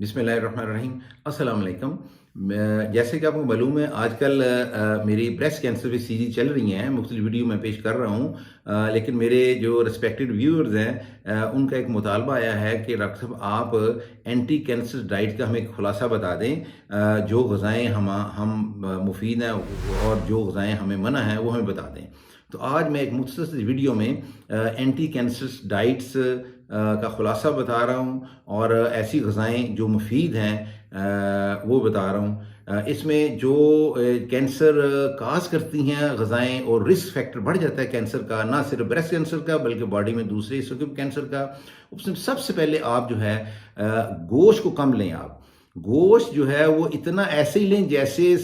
बिस्मिल्लाहिर्रहमानिर्रहीम। अस्सलाम वालेकुम। जैसे कि आपको मालूम है आजकल मेरी ब्रेस्ट कैंसर पे सीरीज चल रही हैं, मुख्तलिफ वीडियो मैं पेश कर रहा हूँ। लेकिन मेरे जो रिस्पेक्टेड व्यूअर्स हैं उनका एक मुतालबा आया है कि डॉक्टर साहब आप एंटी कैंसर डाइट का हमें एक खुलासा बता दें, जो ग़िज़ाएँ हम मुफीद हैं और जो ग़िज़ाएँ हमें मना हैं वो हमें बता दें। तो आज मैं एक मुख्तसर वीडियो में एंटी कैंसर डाइट्स का खुलासा बता रहा हूँ और ऐसी ग़िज़ाएँ जो मुफीद हैं वो बता रहा हूँ। इसमें जो कैंसर काज़ करती हैं ग़िज़ाएँ और रिस्क फैक्टर बढ़ जाता है कैंसर का, ना सिर्फ ब्रेस्ट कैंसर का बल्कि बॉडी में दूसरे हिस्सों के कैंसर का। उसमें सबसे पहले आप जो है गोश्त को कम लें। आप गोश्त जो है वो इतना ऐसे ही लें जैसे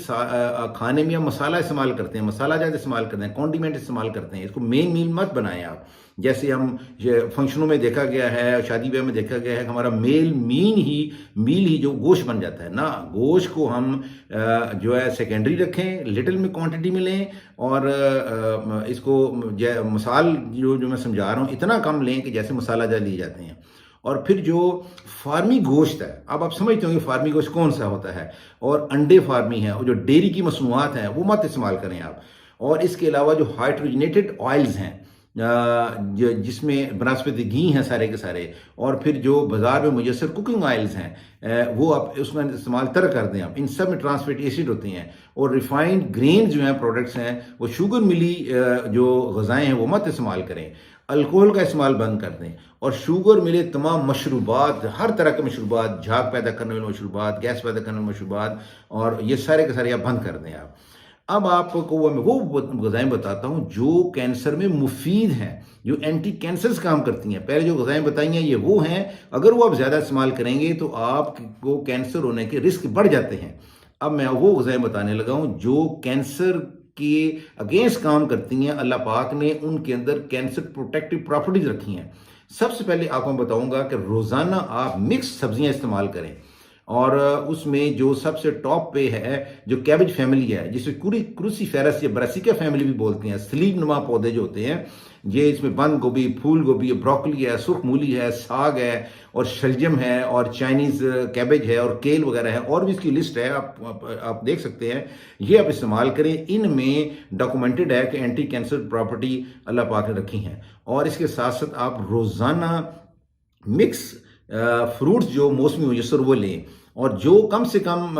खाने में मसाला इस्तेमाल करते हैं, मसाला ज़्यादा इस्तेमाल करते हैं, कॉन्डिमेंट इस्तेमाल करते हैं। इसको मेन मील मत बनाएं आप। जैसे हम फंक्शनों में देखा गया है, शादी ब्याह में देखा गया है कि हमारा मील ही जो गोश्त बन जाता है ना। गोश्त को हम जो है सेकेंडरी रखें, लिटिल में क्वांटिटी में लें और इसको मसाल जो मैं समझा रहा हूँ इतना कम लें कि जैसे मसाला ज़्यादा लिए जाते हैं। और फिर जो फार्मी गोश्त है, अब आप समझते होंगे फार्मी गोश्त कौन सा होता है, और अंडे फार्मी हैं और जो डेयरी की मसनूआत हैं वो मत इस्तेमाल करें आप। और इसके अलावा जो हाइड्रोजनेटेड ऑयल्स हैं जिसमें बनस्पति घी हैं सारे के सारे, और फिर जो बाज़ार में मुयसर कुकिंग ऑयल्स हैं वो आप उसमें इस्तेमाल तर कर दें। आप इन सब में ट्रांस फैटी एसिड होते हैं। और रिफाइंड ग्रेन जो हैं प्रोडक्ट्स हैं वो शुगर मिली जो ग़िज़ाएँ हैं वो मत इस्तेमाल करें। अल्कोहल का इस्तेमाल बंद कर दें और शुगर मिले तमाम मशरूबात, हर तरह के मशरूबात, झाग पैदा करने वाले मशरूबात, गैस पैदा करने वाले मशरूबात, और ये सारे के सारे आप बंद कर दें आप। अब आपको वो ग़िज़ाएँ बताता हूँ जो कैंसर में मुफीद हैं, जो एंटी कैंसर्स काम करती हैं। पहले जो ग़िज़ाएँ बताई हैं ये वो हैं, अगर वो आप ज़्यादा इस्तेमाल करेंगे तो आपको कैंसर होने के रिस्क बढ़ जाते हैं। अब मैं वो ग़िज़ाएँ बताने लगा हूँ जो कैंसर के अगेंस्ट काम करती हैं। अल्लाह पाक ने उनके अंदर कैंसर प्रोटेक्टिव प्रॉपर्टीज रखी हैं। सबसे पहले आपको मैं बताऊंगा कि रोज़ाना आप मिक्स सब्जियां इस्तेमाल करें, और उसमें जो सबसे टॉप पे है जो कैबेज फैमिली है, जिसे क्रूसीफेरस या ब्रासिका फैमिली भी बोलते हैं। स्लीब नुमा पौधे जो होते हैं ये, इसमें बंद गोभी, फूल गोभी, ब्रोकली है, सुर्ख मूली है, साग है, और शलजम है, और चाइनीज़ कैबेज है, और केल वगैरह है, और भी इसकी लिस्ट है, आप देख सकते हैं। ये आप इस्तेमाल करें। इनमें डॉक्यूमेंटेड है कि एंटी कैंसर प्रॉपर्टी अल्लाह पाक ने रखी हैं। और इसके साथ साथ आप रोज़ाना मिक्स फ्रूट्स जो मौसमी मुयस्सर वो लें, और जो कम से कम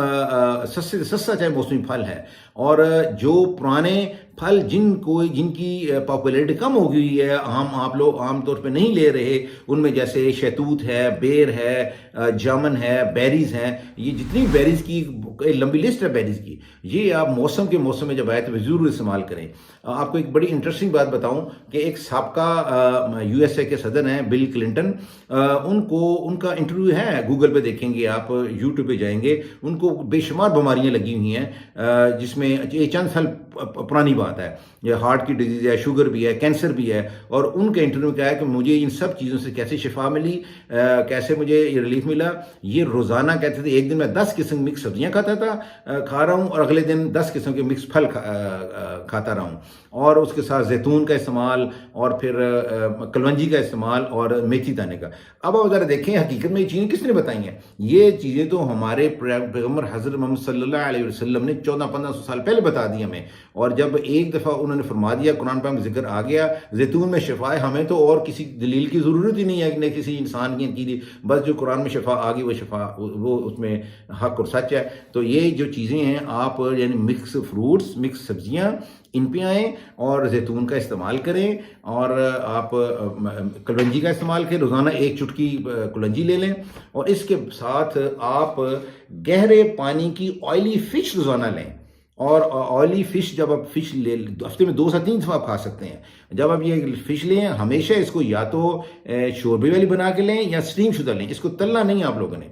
सस्ते से सस्ता चाहे मौसमी फल है, और जो पुराने फल जिनकी पॉपुलैरिटी कम हो गई है, आप लोग आमतौर पे नहीं ले रहे, उनमें जैसे शहतूत है, बेर है, जामुन है, बेरीज हैं। ये जितनी बेरीज की एक लंबी लिस्ट है बेरीज की, ये आप मौसम में जब आए तो ज़रूर इस्तेमाल करें। आपको एक बड़ी इंटरेस्टिंग बात बताऊं कि एक साबका यूएसए के सदर हैं बिल क्लिंटन, उनका इंटरव्यू है, गूगल पे देखेंगे आप, यूट्यूब पे जाएंगे, उनको बेशुमार बीमारियां लगी हुई हैं, जिसमें ये चंद साल पुरानी बात है। ये हार्ट की डिजीज है, शुगर भी है, कैंसर भी है, और उनके इंटरव्यू में क्या है कि मुझे इन सब चीज़ों से कैसे शिफा मिली, कैसे मुझे ये रिलीफ मिला। ये रोज़ाना कहते थे, एक दिन में 10 किस्म मिक्स सब्जियां खाता था, खा रहा हूँ, और अगले दिन 10 किस्म के मिक्स फल खाता रहा हूँ, और उसके साथ जैतून का इस्तेमाल, और फिर कलवंजी का इस्तेमाल, और मेथी दाने का। अब आप ज़रा देखें हकीकत में ये चीज़ें किसने बताई हैं। ये चीज़ें तो हमारे पैगम्बर हज़रत मोहम्मद सल्लल्लाहु अलैहि वसल्लम ने 1400-1500 साल पहले बता दी हमें। और जब एक दफ़ा उन्होंने फरमा दिया, कुरान पाक में जिक्र आ गया जैतून में शिफा है, हमें तो और किसी दलील की ज़रूरत ही नहीं है कि किसी इंसान की, बस जो कुरान में शिफा आ गई वो शिफा, वो उसमें हक और सच है। तो ये जो चीज़ें हैं आप यानी मिक्स फ्रूट्स, मिक्स सब्जियां, इन पे आएँ, और जैतून का इस्तेमाल करें, और आप कलवंजी का इस्तेमाल करें। रोज़ाना एक चुटकी कलवंजी ले लें, और इसके साथ आप गहरे पानी की ऑयली फ़िश रोज़ाना लें। और ऑयली फ़िश जब आप फ़िश ले, हफ्ते में 2 से 3 दफ़ा आप खा सकते हैं। जब आप ये फ़िश लें, हमेशा इसको या तो शोरबे वाली बना के लें या स्टीम शुदा लें, इसको तलना नहीं आप लोगों ने।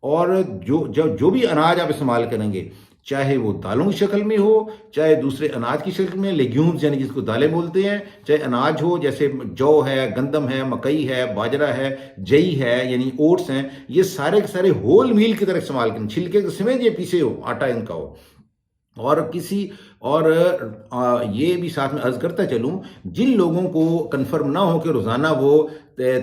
और जो भी अनाज आप इस्तेमाल करेंगे, चाहे वो दालों की शक्ल में हो, चाहे दूसरे अनाज की शक्ल में, लेग्यूम्स यानी जिसको दालें बोलते हैं, चाहे अनाज हो जैसे जौ है, गंदम है, मकई है, बाजरा है, जई है यानी ओट्स हैं, ये सारे के सारे होल मील की तरह इस्तेमाल करें। छिलके के समेत ये पीसे हो, आटा इनका हो। और اور یہ بھی ساتھ میں عرض کرتا چلوں، جن لوگوں کو کنفرم نہ ہو کہ روزانہ وہ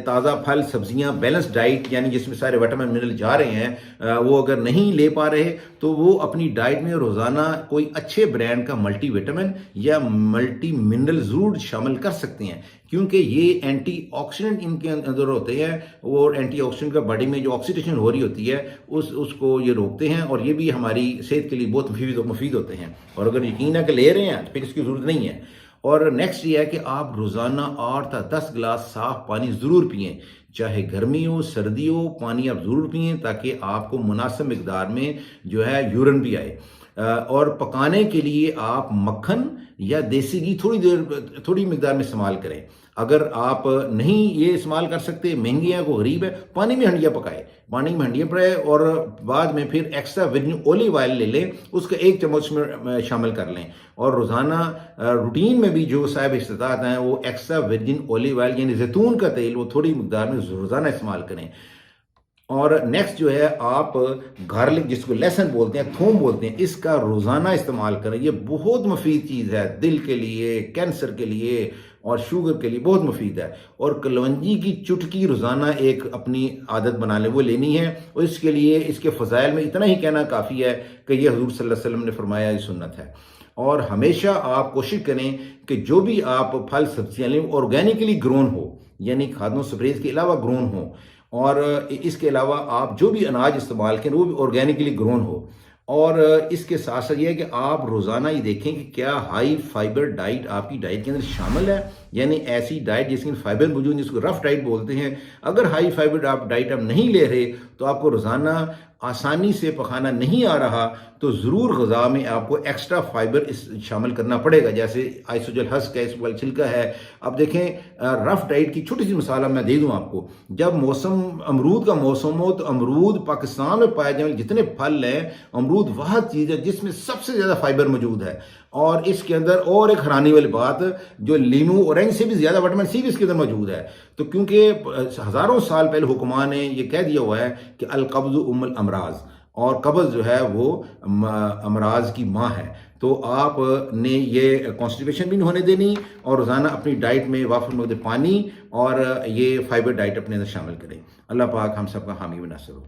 تازہ پھل سبزیاں بیلنس ڈائٹ یعنی جس میں سارے وٹامن منرل جا رہے ہیں، وہ اگر نہیں لے پا رہے تو وہ اپنی ڈائٹ میں روزانہ کوئی اچھے برانڈ کا ملٹی وٹامن یا ملٹی منرل ضرور شامل کر سکتے ہیں، کیونکہ یہ اینٹی آکسیڈنٹ ان کے اندر ہوتے ہیں، وہ اینٹی آکسیڈنٹ کا باڈی میں جو آکسیڈیشن ہو رہی ہوتی ہے اس کو یہ روکتے ہیں، اور یہ بھی ہماری صحت کے لیے بہت مفید ہوتے ہیں، اور اگر یقین ہے کہ لے رہے ہیں تو پھر اس کی ضرورت نہیں ہے۔ اور نیکسٹ یہ ہے کہ آپ روزانہ 8 تا 10 گلاس صاف پانی ضرور پئیں، چاہے گرمی ہو سردی ہو، پانی آپ ضرور پئیں تاکہ آپ کو مناسب مقدار میں جو ہے یورین بھی آئے۔ اور پکانے کے لیے آپ مکھن یا دیسی گھی تھوڑی مقدار میں استعمال کریں۔ اگر آپ نہیں یہ استعمال کر سکتے، مہنگی ہے، کوئی غریب ہے، پانی میں ہنڈیا پکائے، پانی میں ہنڈیا پڑے، اور بعد میں پھر ایکسٹرا ورجن اولیو آئل لے لیں، اس کا 1 چمچ میں شامل کر لیں، اور روزانہ روٹین میں بھی جو صاحب استطاعت ہیں وہ ایکسٹرا ورجن اولیو آئل یعنی زیتون کا تیل وہ تھوڑی مقدار میں روزانہ استعمال کریں۔ اور نیکسٹ جو ہے آپ گارلک جس کو لہسن بولتے ہیں، تھوم بولتے ہیں، اس کا روزانہ استعمال کریں، یہ بہت مفید چیز ہے، دل کے لیے، کینسر کے لیے اور شوگر کے لیے بہت مفید ہے۔ اور کلونجی کی چٹکی روزانہ ایک اپنی عادت بنا لیں، وہ لینی ہے، اور اس کے لیے اس کے فضائل میں اتنا ہی کہنا کافی ہے کہ یہ حضور صلی اللہ علیہ وسلم نے فرمایا، یہ سنت ہے۔ اور ہمیشہ آپ کوشش کریں کہ جو بھی آپ پھل سبزیاں لیں آرگینکلی گرون ہو، یعنی کھادوں سپریز کے علاوہ گرون ہو، اور اس کے علاوہ آپ جو بھی اناج استعمال کریں وہ بھی آرگینکلی گرون ہو۔ اور اس کے ساتھ ساتھ یہ ہے کہ آپ روزانہ یہ دیکھیں کہ کیا ہائی فائبر ڈائٹ آپ کی ڈائٹ کے اندر شامل ہے، یعنی ایسی ڈائٹ جس میں فائبر موجود، جس کو رف ڈائٹ بولتے ہیں۔ اگر ہائی فائبر ڈائٹ آپ نہیں لے رہے تو آپ کو روزانہ آسانی سے پکانا نہیں آ رہا تو ضرور غذا میں آپ کو ایکسٹرا فائبر شامل کرنا پڑے گا، جیسے آئسوجل ہسک ہے، اس کا چھلکا ہے۔ اب دیکھیں رف ڈائٹ کی چھوٹی سی مثال میں دے دوں آپ کو، جب امرود کا موسم ہو تو امرود پاکستان میں پائے جانے والے جتنے پھل ہیں، امرود وہ چیز ہے جس میں سب سے زیادہ فائبر موجود ہے، اور اس کے اندر اور ایک حیرانی والی بات، جو لیمو اورنج سے بھی زیادہ وٹامن سی بھی اس کے اندر موجود ہے۔ تو کیونکہ ہزاروں سال پہلے حکمان نے یہ کہہ دیا ہوا ہے کہ القبض ام الامراض، اور قبض جو ہے وہ امراض کی ماں ہے، تو آپ نے یہ کانسٹیپیشن بھی نہیں ہونے دینی، اور روزانہ اپنی ڈائٹ میں وافر مقدار پانی اور یہ فائبر ڈائٹ اپنے اندر شامل کریں۔ اللہ پاک ہم سب کا حامی و ناصر ہو۔